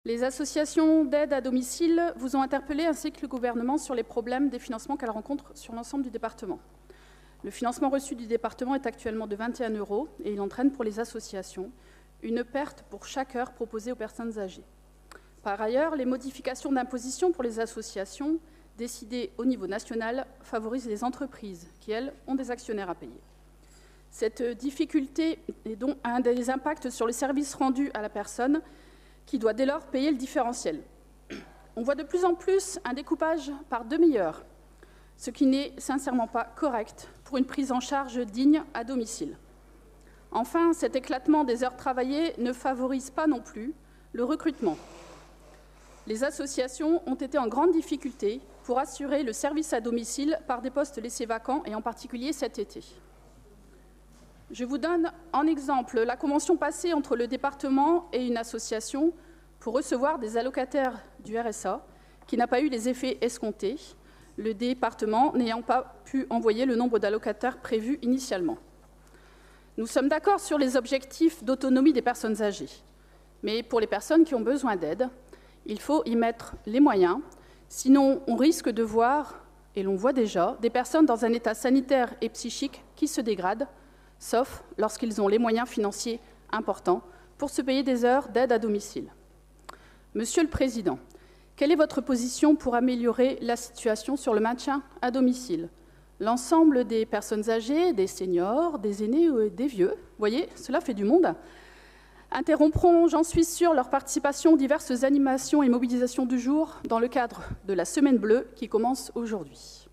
Les associations d'aide à domicile vous ont interpellé ainsi que le gouvernement sur les problèmes des financements qu'elles rencontrent sur l'ensemble du département. Le financement reçu du département est actuellement de 21 € et il entraîne pour les associations une perte pour chaque heure proposée aux personnes âgées. Par ailleurs, les modifications d'imposition pour les associations décidées au niveau national favorisent les entreprises qui, elles, ont des actionnaires à payer. Cette difficulté est donc un des impacts sur le service rendu à la personne qui doit dès lors payer le différentiel. On voit de plus en plus un découpage par demi-heure, ce qui n'est sincèrement pas correct pour une prise en charge digne à domicile. Enfin, cet éclatement des heures travaillées ne favorise pas non plus le recrutement. Les associations ont été en grande difficulté pour assurer le service à domicile par des postes laissés vacants, et en particulier cet été. Je vous donne en exemple la convention passée entre le département et une association pour recevoir des allocataires du RSA qui n'a pas eu les effets escomptés, le département n'ayant pas pu envoyer le nombre d'allocataires prévus initialement. Nous sommes d'accord sur les objectifs d'autonomie des personnes âgées, mais pour les personnes qui ont besoin d'aide, il faut y mettre les moyens, sinon on risque de voir, et l'on voit déjà, des personnes dans un état sanitaire et psychique qui se dégradent, sauf lorsqu'ils ont les moyens financiers importants pour se payer des heures d'aide à domicile. Monsieur le Président, quelle est votre position pour améliorer la situation sur le maintien à domicile? L'ensemble des personnes âgées, des seniors, des aînés ou des vieux, vous voyez, cela fait du monde, interrompront, j'en suis sûre, leur participation aux diverses animations et mobilisations du jour dans le cadre de la Semaine bleue qui commence aujourd'hui.